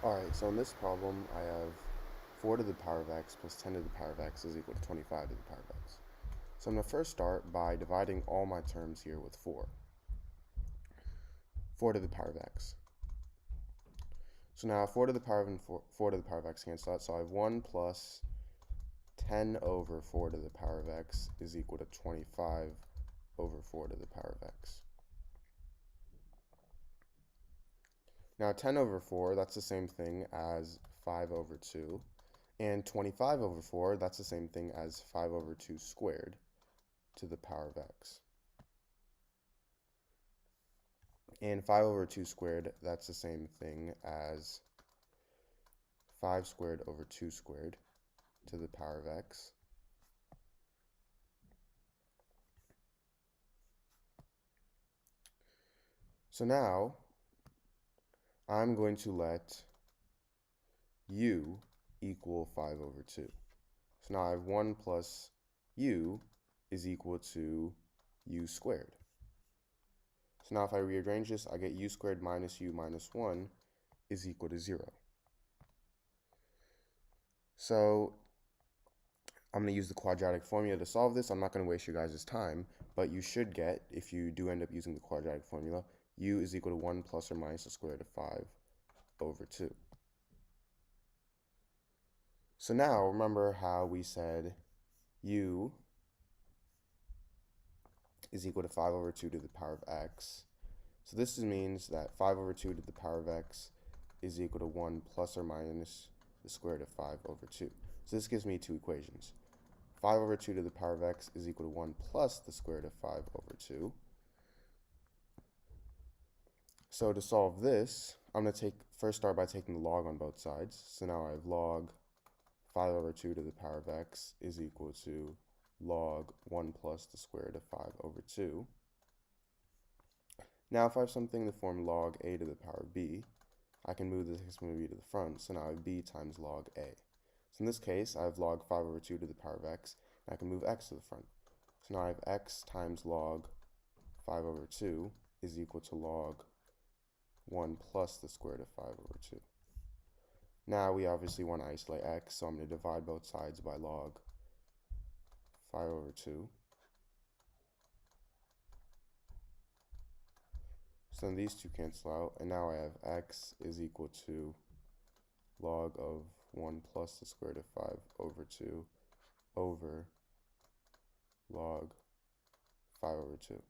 Alright, so in this problem, I have 4 to the power of x plus 10 to the power of x is equal to 25 to the power of x. So I'm going to first start by dividing all my terms here with 4. 4 to the power of x. So now 4 to the power of 4 to the power of x cancel out, so I have 1 plus 10 over 4 to the power of x is equal to 25 over 4 to the power of x. Now 10 over 4, that's the same thing as 5 over 2. And 25 over 4, that's the same thing as 5 over 2 squared to the power of x. And 5 over 2 squared, that's the same thing as 5 squared over 2 squared to the power of x. So now, I'm going to let u equal 5 over 2. So now I have 1 plus u is equal to u squared. So now if I rearrange this, I get u squared minus u minus 1 is equal to 0. So I'm going to use the quadratic formula to solve this. I'm not going to waste your guys' time, but you should get, if you do end up using the quadratic formula, u is equal to 1 plus or minus the square root of 5 over 2. So now, remember how we said u is equal to 5 over 2 to the power of x. So this means that 5 over 2 to the power of x is equal to 1 plus or minus the square root of 5 over 2. So this gives me two equations. 5 over 2 to the power of x is equal to 1 plus the square root of 5 over 2. So to solve this, I'm going to first start by taking the log on both sides. So now I have log 5 over 2 to the power of x is equal to log 1 plus the square root of 5 over 2. Now if I have something in the form log a to the power of b, I can move this exponent b to the front, so now I have b times log a. So in this case, I have log 5 over 2 to the power of x, and I can move x to the front. So now I have x times log 5 over 2 is equal to log 1 plus the square root of 5 over 2. Now we obviously want to isolate x, so I'm going to divide both sides by log 5 over 2. So then these two cancel out, and now I have x is equal to log of 1 plus the square root of 5 over 2 over log 5 over 2.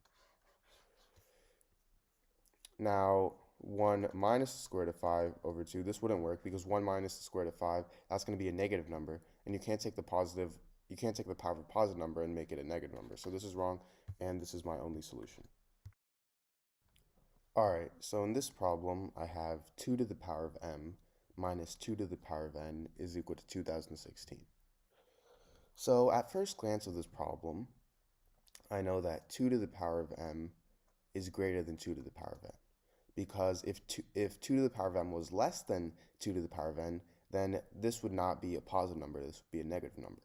Now, 1 minus the square root of 5 over 2, this wouldn't work because 1 minus the square root of 5, that's going to be a negative number, and you can't take the power of a positive number and make it a negative number. So this is wrong, and this is my only solution. Alright, so in this problem, I have 2 to the power of m minus 2 to the power of n is equal to 2016. So at first glance of this problem, I know that 2 to the power of m is greater than 2 to the power of n. Because if 2 to the power of m was less than 2 to the power of n, then this would not be a positive number, this would be a negative number.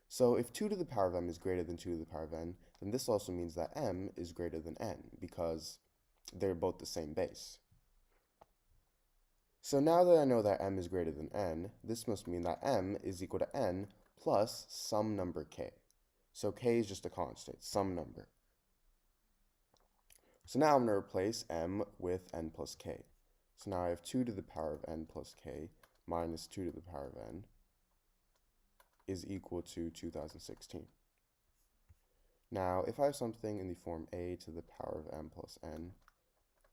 So if 2 to the power of m is greater than 2 to the power of n, then this also means that m is greater than n, because they're both the same base. So now that I know that m is greater than n, this must mean that m is equal to n plus some number k. So k is just a constant, some number. So now I'm going to replace m with n plus k. So now I have 2 to the power of n plus k minus 2 to the power of n is equal to 2016. Now, if I have something in the form a to the power of m plus n,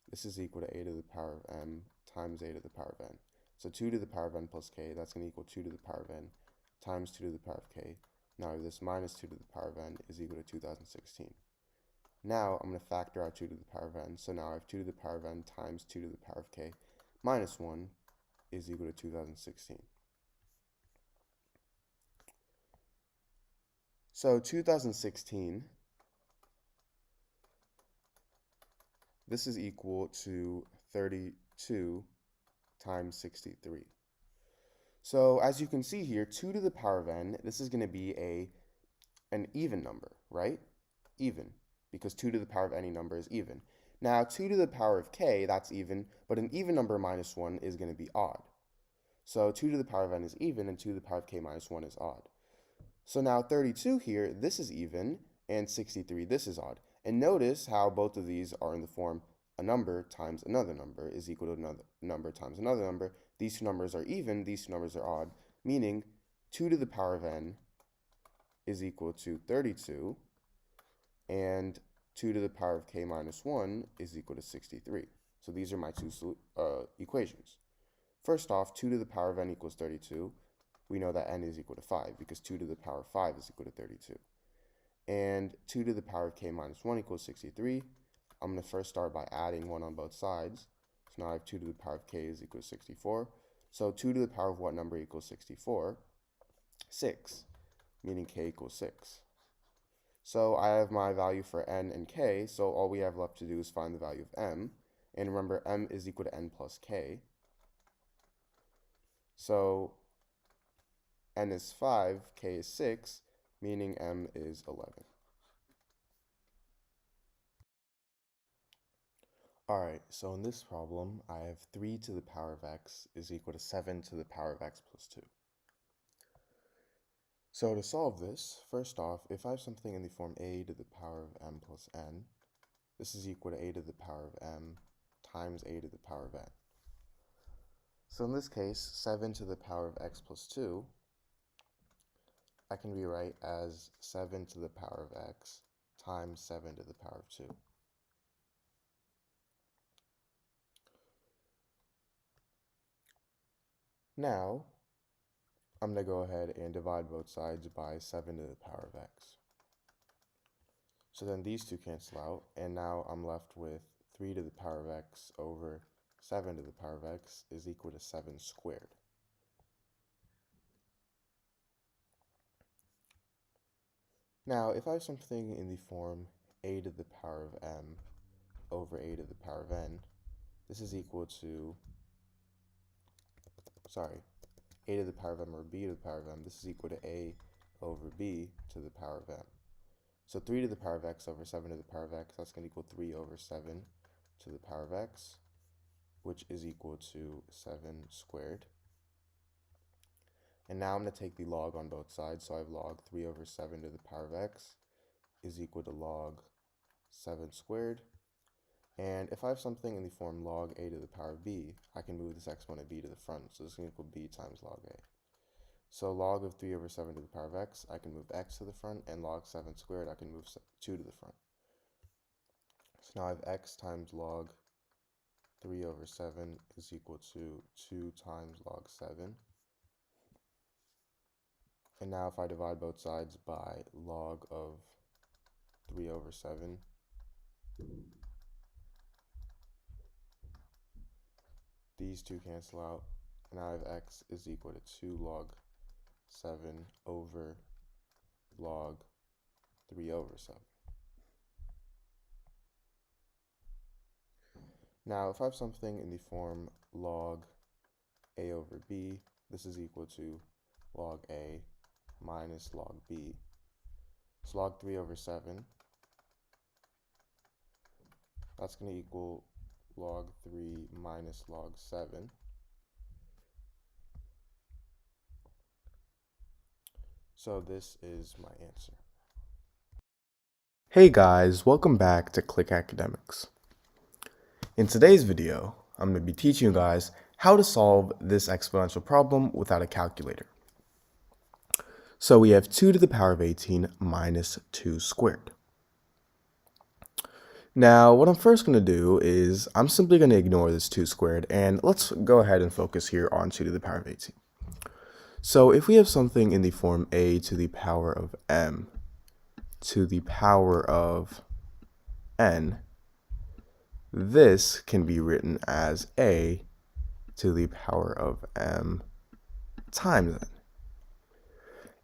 this is equal to a to the power of m times a to the power of n. So 2 to the power of n plus k, that's going to equal 2 to the power of n times 2 to the power of k. Now this minus 2 to the power of n is equal to 2016. Now I'm going to factor out 2 to the power of n. So now I have 2 to the power of n times 2 to the power of k minus 1 is equal to 2016. So 2016, this is equal to 32 times 63. So as you can see here, 2 to the power of n, this is going to be an even number, right? Even, because 2 to the power of any number is even. Now 2 to the power of k, that's even, but an even number minus 1 is going to be odd. So 2 to the power of n is even, and 2 to the power of k minus 1 is odd. So now 32 here, this is even, and 63, this is odd. And notice how both of these are in the form a number times another number is equal to another number times another number. These two numbers are even, these two numbers are odd, meaning 2 to the power of n is equal to 32, and 2 to the power of k minus 1 is equal to 63. So these are my two equations. First off, 2 to the power of n equals 32. We know that n is equal to 5 because 2 to the power of 5 is equal to 32. And 2 to the power of k minus 1 equals 63. I'm going to first start by adding 1 on both sides. So now I have 2 to the power of k is equal to 64. So 2 to the power of what number equals 64? 6, meaning k equals 6. So I have my value for n and k, so all we have left to do is find the value of m. And remember, m is equal to n plus k. So n is 5, k is 6, meaning m is 11. Alright, so in this problem, I have 3 to the power of x is equal to 7 to the power of x plus 2. So to solve this, first off, if I have something in the form a to the power of m plus n, this is equal to a to the power of m times a to the power of n. So in this case, 7 to the power of x plus 2, I can rewrite as 7 to the power of x times 7 to the power of 2. Now, I'm going to go ahead and divide both sides by 7 to the power of x. So then these two cancel out, and now I'm left with 3 to the power of x over 7 to the power of x is equal to 7 squared. Now, if I have something in the form a to the power of m over a to the power of n, this is equal to, a to the power of m over b to the power of m, this is equal to a over b to the power of m. So 3 to the power of x over 7 to the power of x, that's going to equal 3 over 7 to the power of x, which is equal to 7 squared. And now I'm going to take the log on both sides, so I have log 3 over 7 to the power of x is equal to log 7 squared. And if I have something in the form log a to the power of b, I can move this exponent b to the front, so this is going to equal b times log a. So log of 3 over 7 to the power of x, I can move x to the front, and log 7 squared, I can move 2 to the front. So now I have x times log 3 over 7 is equal to 2 times log 7. And now if I divide both sides by log of 3 over 7, these two cancel out, and I have x is equal to 2 log 7 over log 3 over 7. Now, if I have something in the form log a over b, this is equal to log a minus log b. So log 3 over 7, that's going to equal log 3 minus log 7. So this is my answer. Hey guys, welcome back to Click Academics. In today's video, I'm going to be teaching you guys how to solve this exponential problem without a calculator. So we have 2 to the power of 18 minus 2 squared. Now, what I'm first going to do is I'm simply going to ignore this 2 squared, and let's go ahead and focus here on 2 to the power of 18. So if we have something in the form a to the power of m to the power of n, this can be written as a to the power of m times n.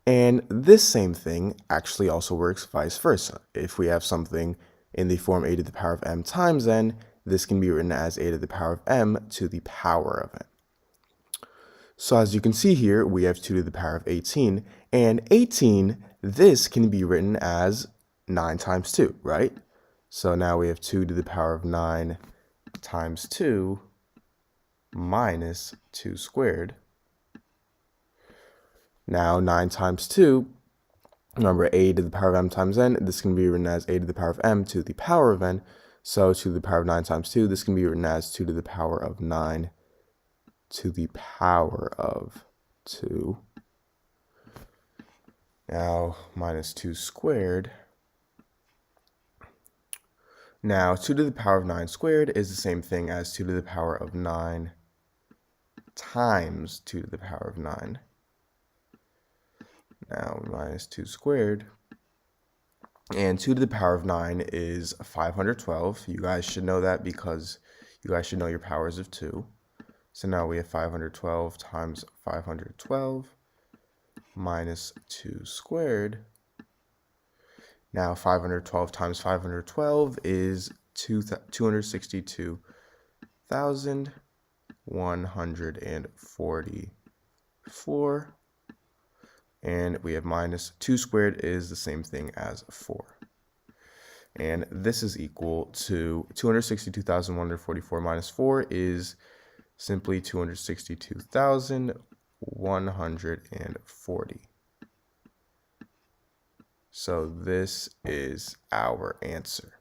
And this same thing actually also works vice versa. If we have something in the form a to the power of m times n, this can be written as a to the power of m to the power of n. So as you can see here, we have 2 to the power of 18, and 18, this can be written as 9 times 2, right? So now we have 2 to the power of 9 times 2 minus 2 squared. Now 9 times 2, remember a to the power of m times n, this can be written as a to the power of m to the power of n. So 2 to the power of 9 times 2, this can be written as 2 to the power of 9 to the power of 2. Now minus 2 squared. Now 2 to the power of 9 squared is the same thing as 2 to the power of 9 times 2 to the power of 9. Now minus 2 squared. And 2 to the power of 9 is 512. You guys should know that because you guys should know your powers of 2. So now we have 512 times 512 minus 2 squared. Now 512 times 512 is 262,144. And we have minus 2 squared is the same thing as 4. And this is equal to 262,144 minus 4 is simply 262,140. So this is our answer.